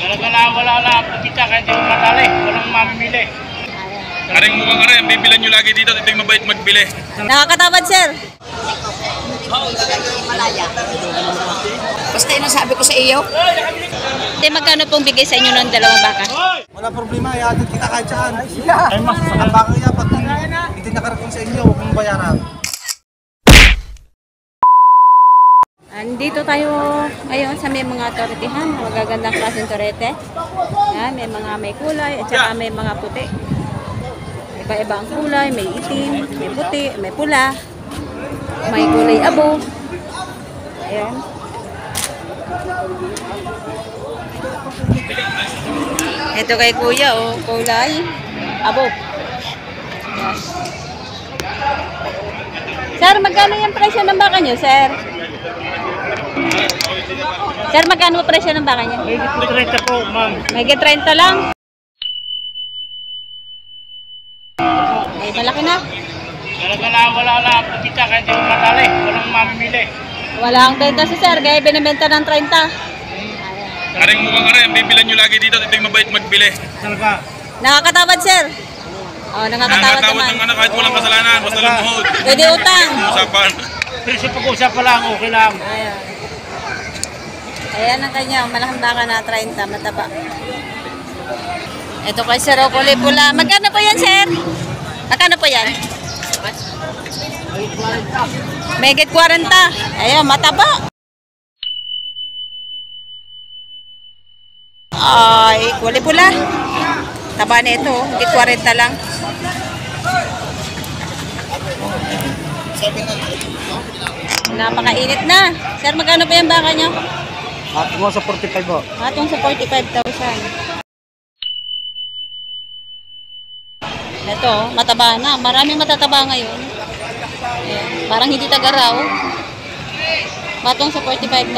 Talaga na wala na kita kahit hindi mo matali. Walang mamimili. Karing mukhang karing, bibilan nyo lagi dito at ito yung mabait magbili. Nakakatamad, sir. Malaya. Basta yun ang sabi ko sa iyo. Hindi, magkano pong bigay sa inyo ng dalawang baka? Wala problema, iatid kita kahit saan. Ay mas, ang baka niya, pag hindi nakarating sa inyo, huwag mong bayaran. Andito tayo ngayon sa may mga toretihan, magagandang klaseng torete. Yan, may mga may kulay at saka may mga puti. Iba-iba ang kulay, may itim, may puti, may pula, may kulay abo. Ayan. Ito kay kuya, oh, kulay abo. Ayan. Sir, magkano yung presyo ng baka nyo, sir? Sir, magkano presyo ng baka niya? May 30 po, ma'am. May 30 lang. Ay, malaki na. Talaga na wala na kita kahit hindi mo matali. Walang mamimili. Wala ang benta si sir, kaya binibenta ng 30. Karing mukhang karing, bibilan nyo lagi dito at ito yung mabait magbili. Talaga. Nakakatamad, sir. Oh, nakakatawad Nakakatawad naman. ng kahit walang kasalanan, basta lumuhod. Pwede utang. Usapan. Pero sa pag-usap pa lang, okay lang. Ayan. Ayan ang kanya, malaking baka na 30, mataba. Ito kay Sir Oculi pula. Magkano po yan, sir? Magkano po yan? Megit 40. Ayan, mataba. Ay, kulay pula. Taba na ito, megit 40 lang. Napakainit na. Sir, magkano po yung baka nyo? At mo sa 45 po. Atong sa 45,000. Ito, mataba na. Maraming matataba ngayon. Ayan. Parang hindi tagaraw. Matong sa 45,000.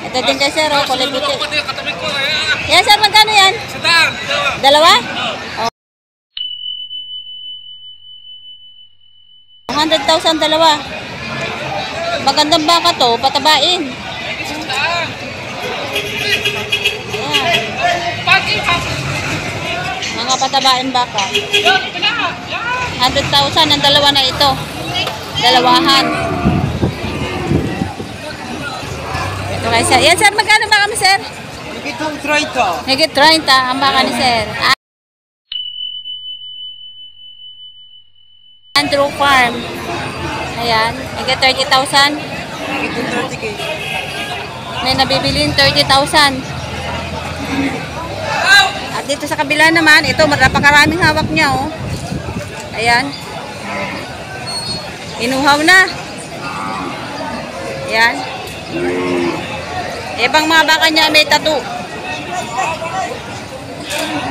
Ito din kay sir, oh, kulay puti. Yan sir, magkano yan? Dalawa? Oh. 100,000 dalawa. Magandang baka to, patabain. Ayan. Mga patabain baka. 100,000 ang dalawa na ito. Dalawahan. Ito kay sir. Yan sir, magkano baka mo sir? Higit 30. Higit 30 ang baka ni sir. Andrew Farm. Ayan, higit 30,000. Higit 30K. May nabibilin 30,000. At dito sa kabila naman, ito napakaraming hawak niya, oh. Ayan. Inuhaw na. Ayan. Ibang mga baka niya may tattoo.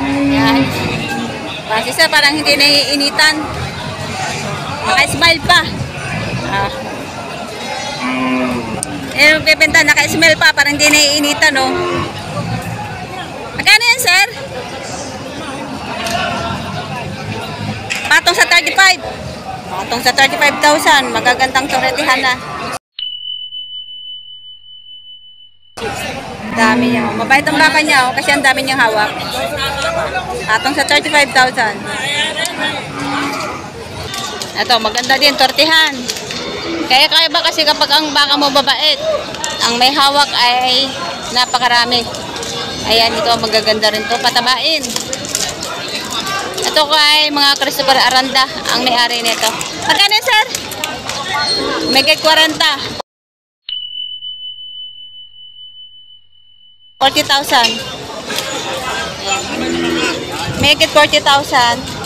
Ayan. Kasi sir, parang hindi naiinitan. Naka-smile pa. Ah. Eh, bebenta, naka-smile pa, parang hindi naiinitan, no? Magkano yan, sir? Patong sa 35. Patong sa 35,000. Magagandang toretihan na. Dami niya. Mabait ang baka niya, oh, kasi ang dami niyang hawak. Patong sa 35,000. Ito, maganda din, tortihan. Kaya ba kasi kapag ang baka mo babait, ang may hawak ay napakarami. Ayan, ito magaganda rin to, patabain. Ito kay mga Christopher Aranda, ang may-ari nito. Magkano sir? Megit 40. 40,000. Megit 40,000.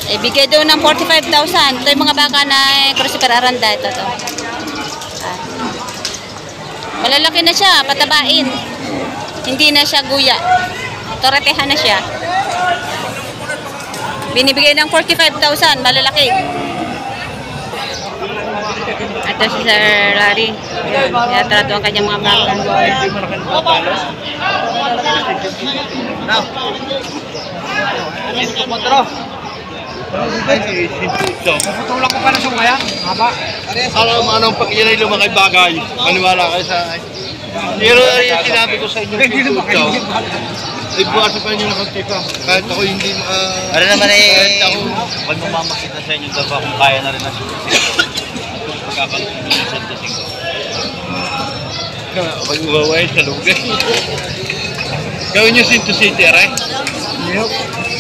Ibigay doon ng 45,000. Ito yung mga baka na Christopher Aranda. Ito to. Ah. Malalaki na siya, patabain. Hindi na siya guya. Toretehan na siya. Binibigay ng 45,000, malalaki. Ito si Sir Larry. Yatrato ang kanyang mga baka. Ay, sintuso. Tutulak ko pa na sungaya. Haba. Alam mo anong pag yan ay lumakay bagay. Maniwala kayo sa akin. Pero yung sinabi ko sa inyo, sintuso. Ay buwasan pa inyo nakatipa. Kahit ako hindi Ano naman kahit ako. Huwag mo mamakita sa inyong dalawa kung kaya na rin ang pagkakalusin ng Santo Sigo. Pag-uwaway sa lugar. Gawin nyo Sinto City, aray.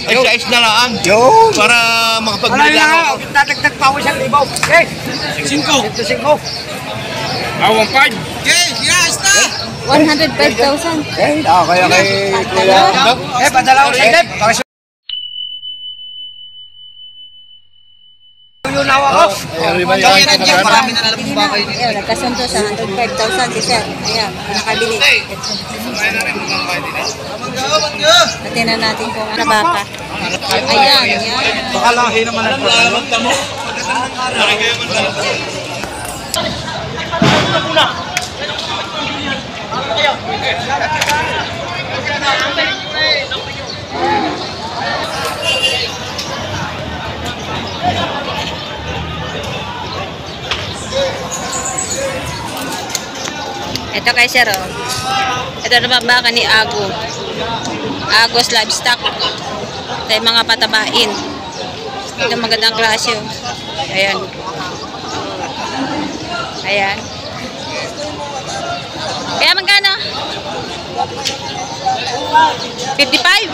Ay, size na lang. Yun. Para makapagbili lang ako. Dadagdag pa ako 1,000. Okay. 5. 1.5. Okay, yes na. 105,000. Okay, kaya kay Kuya. Padala ko sa Deb. Yung nawa ko. Marami na alam mo ba kayo? Ayun, nagkasundo sa 105,000 si Sir. Ayan, nakabili. Tingnan natin kung ano baka. Ayan, ayan. Baka lahi naman ang problema. Ito kay Sir, oh. Ito naman baka ni Ago. Agos Livestock. Ito yung mga patabain. Ito magandang klase, oh. Ayan. Ayan. Kaya magkano? 55?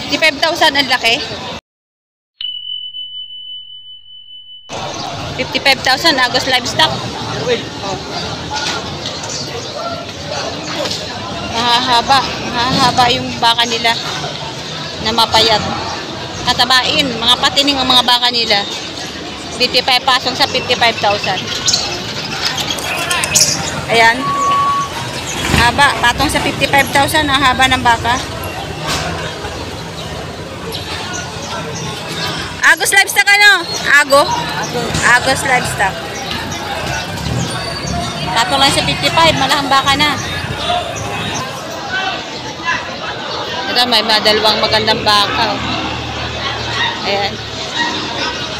55,000 ang laki. 55,000 Agos Livestock. Mahahaba yung baka nila na mapayat. Katabain, mga patining ang mga baka nila. 55 pasong sa 55,000. Ayan. Haba, patong sa 55,000 ang haba ng baka. Agos Livestock ano? Agos Livestock. Patong lang sa 55, malahang baka na. Ito may dalawang magandang baka. Oh. Ayan.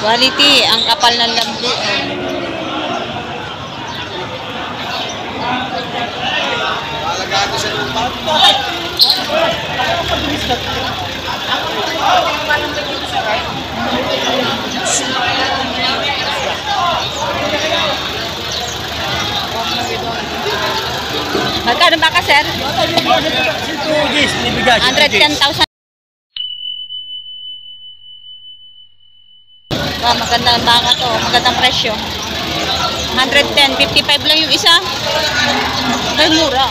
Quality, ang kapal ng lambu. Magkano ba ka, sir? 110,000. Wow, magandang baka to. Magandang presyo. 110, 55 lang yung isa. Ay, mura.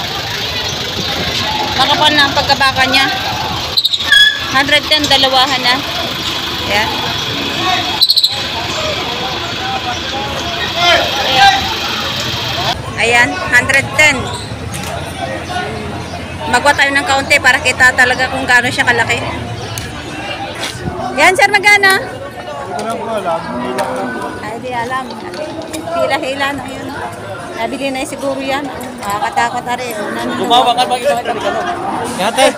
Makapal na ang pagkabaka niya. 110, dalawahan na. Ayan. Ayan, 110. Magwa tayo ng kaunti para kita talaga kung gaano siya kalaki. Yan, sir, magana? Ay, di alam. Hila-hila na yun. Nabili na siguro yan. Makakatakot na rin. Gumawa ka mag-isa ka rin. Yate.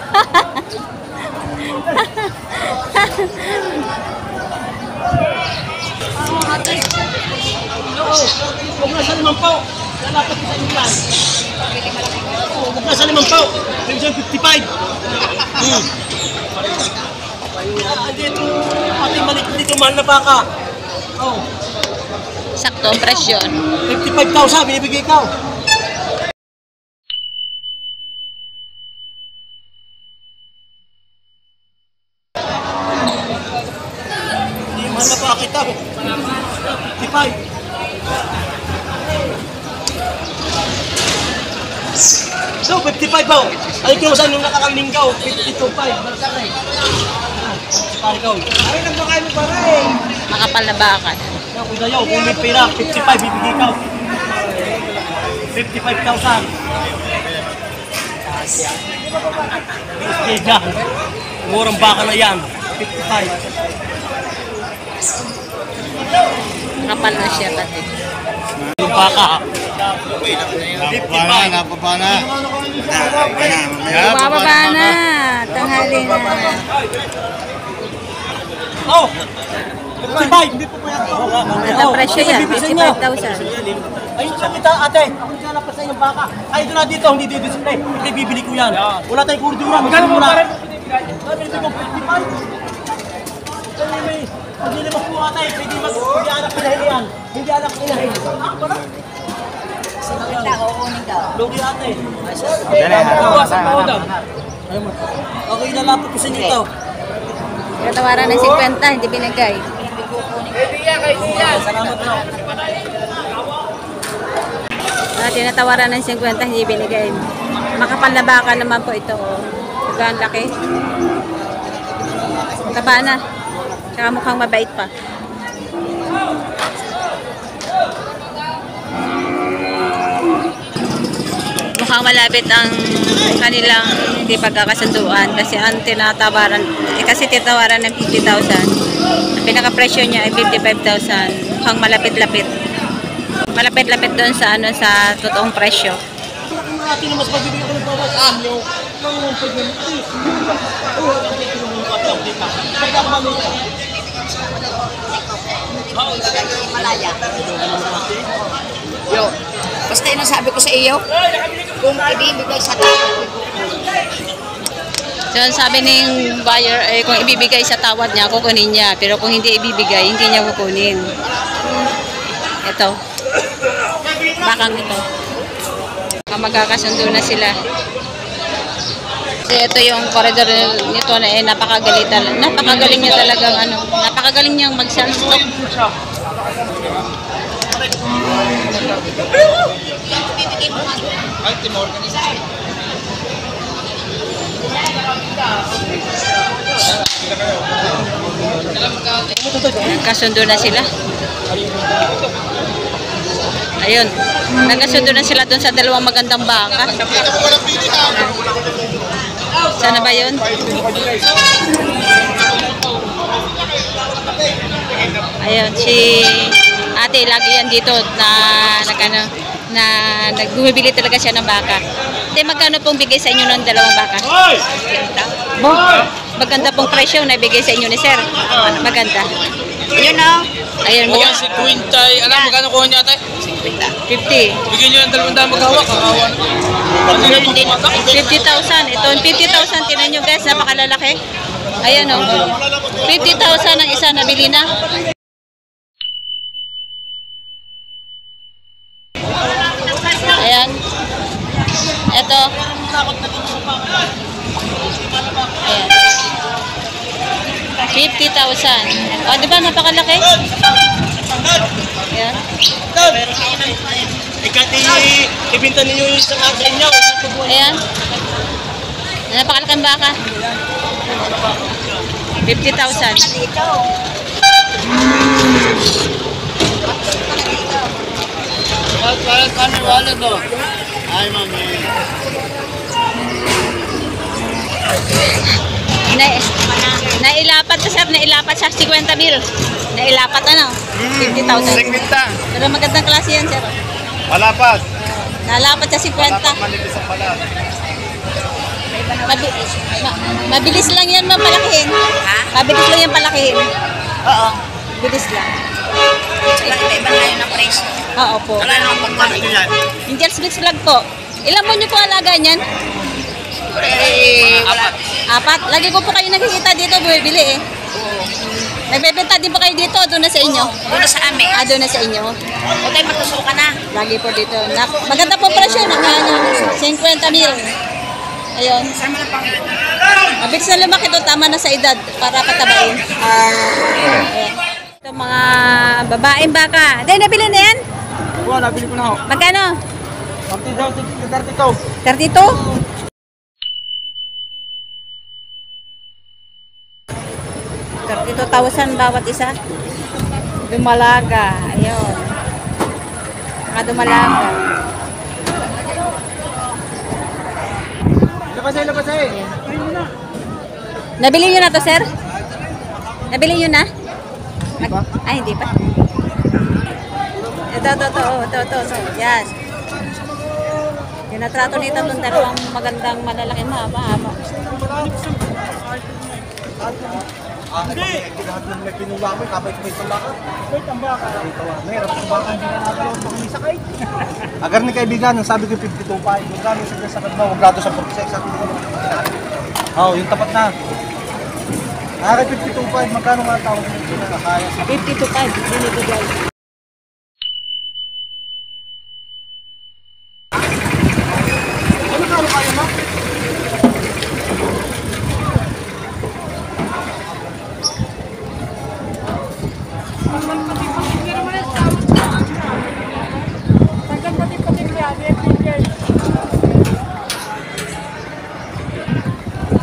Huwag na sa 5 pao. Lalapit ko sa inyo yan. Huwag na sa 5 pao. 55. Dito, ating malik dito mahal na baka. Oh, Sakto ang presyon. 55,000 binibigay ka. Hindi mahal na baka kita. 55. So, 55 po. Ay, kung saan yung nakakalinggaw, 52.5. Balikan na eh. Parikaw. Ay, nagpakain mo para eh. Makapal na baka. Kung dayaw, kung may pera, 55, bibigay ka. 55,000. Okay, dyan. Murang baka na yan. 55. Makapal na siya pati. Yung baka. Napapana. Bumababa na. Tanghali na. Oh! 55! Hindi po po yan. Ang presyo yan, 55,000. Ayun sa kita, ate. Ako dyan lang pa sa inyong baka. Ay, doon na dito, hindi dito sila. Hindi, bibili ko yan. Wala tayong kurdura. Magkano mo na? Sabi nito mo, 55. Pag nilimas po ate, hindi anak pinahili yan. Hindi anak pinahili. Ako na. Lugi ate. Bawasan pa ako daw. Ako ilalapot ko sa inyo ito. Katawaran ng 50, hindi binigay. Salamat na. Tinatawaran ng 50, hindi binigay. Makapal na baka naman po ito. Ang laki. Taba na. Tsaka mukhang mabait pa. Mukhang malapit ang kanilang hindi pagkakasunduan kasi ang tinatawaran, kasi titawaran ng 50,000. Ang pinaka-presyo niya ay 55,000. Mukhang malapit-lapit. Malapit-lapit doon sa sa totoong presyo. Ate na mas magbibigay ko ng bawas sa inyo. Ang pag-ibigay. Yo, basta yun ang sabi ko sa iyo, kung ibibigay sa tao. So, sabi ng buyer, kung ibibigay sa tawad niya, kukunin niya. Pero kung hindi ibibigay, hindi niya kukunin. Ito. Bakang ito. Magkakasundo na sila. Kasi ito yung corridor nito na napakagalitan. Napakagaling niya talagang napakagaling niyang mag-sell stock. Nagkasundo na sila. Ayun. Nagkasundo na sila doon sa dalawang magandang baka. Sana ba yun? Ayun, si ate lagi yan dito na nagbumibili talaga siya ng baka. Ate, magkano pong bigay sa inyo ng dalawang baka? Maganda pong presyo na bigay sa inyo ni sir. Maganda. Yun o. Ayun, Yan si Quintay. Alam, magkano kuha niya ate? 50. Bigyan niyo ng 200 maghawak. Kakawa naman. 50,000. Ito, 50,000. Tinan nyo guys, napakalalaki. Ayan o. 50,000 ang isa nabili na. Ayan. Ito. Ayan. 50,000. O, di ba napakalaki? Ayan. Ibinta ninyo yung isang sa inyo. Ayan. Napakalaking baka. 50,000. Ay, mami. Nailapat sir, nailapat sa 50,000. Nailapat 50,000. 50. Pero magandang klase yan sir. Malapat. Nalapat sa 50. Manipis ang pala. Mabilis lang yan mapalakihin. Ha? Mabilis lang yan palakihin. Oo. Bilis lang. Sila iba-iba tayo ng presyo. Oo po. Wala namang pagkano yan. Angels Mix Vlog po. Ilan mo nyo po alaga niyan? Apat. Lagi ko po kayo nakikita dito, bumibili eh. Nagbebenta din po kayo dito, doon na sa inyo. Doon sa amin. Doon na sa inyo. Huwag kayo magtusukan na. Lagi po dito. Maganda po presyo, 50,000. Ayun. Mabilis na lumaki to, tama na sa edad para patabain. Ayan. Ito mga babaeng baka. Dahil nabili na yan? Oo, nabili ko na ako. Magkano? 32. 32? 32,000 bawat isa. Dumalaga. Ayun. Dumalaga. Labasay. Nabili nyo na to, sir? Nabili nyo na? Ay, hindi pa. Ito. Yan. Tinatrato nito ng dalawang magandang malalaki mahaba. Hindi! Lahat ng may pinuwa mo, kabay-kabay sa baka. Wait, ang baka. Mahirap ang baka, hindi na nagalaw pang may sakay. Agar ni kaibigan, ang sabi ko 52.5. Yung gano'n sa sakit mo, huwag lato sa 46. Oo, yung tapat na. Nakakay 52.5, magkano nga tawag nito na kaya sa 52.5, binibigay. ano kaya mo?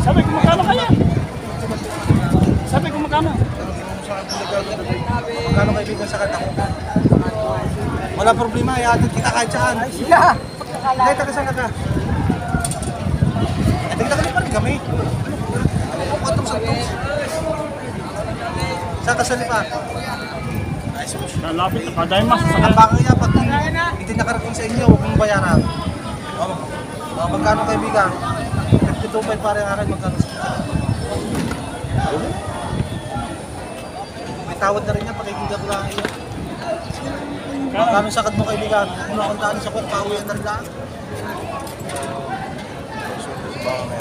Sabi ko magkano kaya? Sabi ko magkano? Magkano kaibigan sa kanta ko? Wala problema, iatid kita kahit saan. Kahit taga saan ka? Tignan pa rin kami. Saan ka sa lipa? Lalapit na kada mas. Ang baka kaya pag hindi nakarating sa inyo, huwag mong bayaran. Magkano kaibigan? 52.5 pare ang akin, magkano sa may tawad na rin niya, pakikita ko lang iyo. Magkano sakit mo kaibigan? Kung nakuntaan sa kwarta, uwi na rin lang.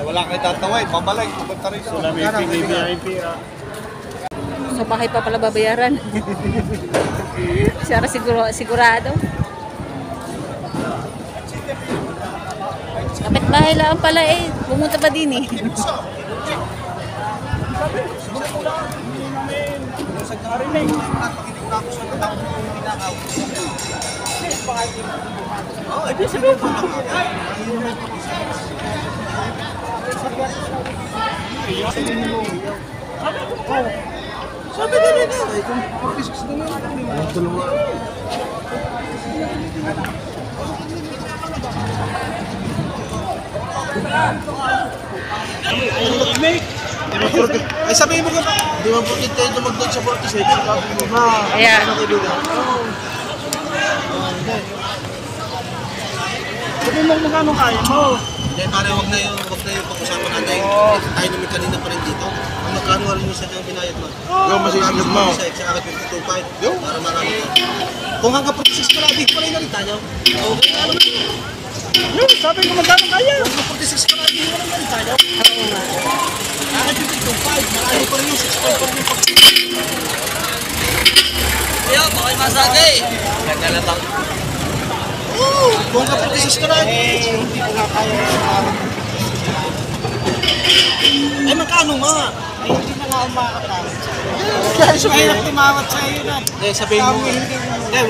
Wala kayo tataway, babalik, pupunta rin Sila may VIP. Sa bahay pa pala babayaran. Siya sigurado. Kapit bahay lang pala eh. Pumunta pa din eh. Sabi na rin eh, kung 46 na lang. Ang tulungan. Ay sabihin mo ka ba? Di ba bakit tayo mag-down sa 46? Sabi mo ba? Ayan. Ano kaibigan? Sabi mo magkano kaya mo? Hindi, pare, wag na yung pag-usapan natin. Tayo namin kanina pa rin dito. Kung magkano rin mo sa kanyang binayad mo? Yung masisigil mo. Sa akin 52.5. Para marami ka. Kung hanggang 46 ka lang, di pa rin na rin tayo. Okay, ano ba yun? Yung sabi ko magkano kaya? Kung 46 ka lang, di pa rin na rin tayo. Oo nga. Akin 52.5. Marami pa rin yung 6.5 pa rin yung pag-usapan. Yo, bakit masagay? Nagkalatang. Oo! Kung hanggang 46 ka lang, hindi ko nga kaya. Ay, magkano nga? Ay, hindi na nga umakatawad sa'yo. Kaya mahirap tumawad sa'yo na. Eh, sabihin mo. Eh,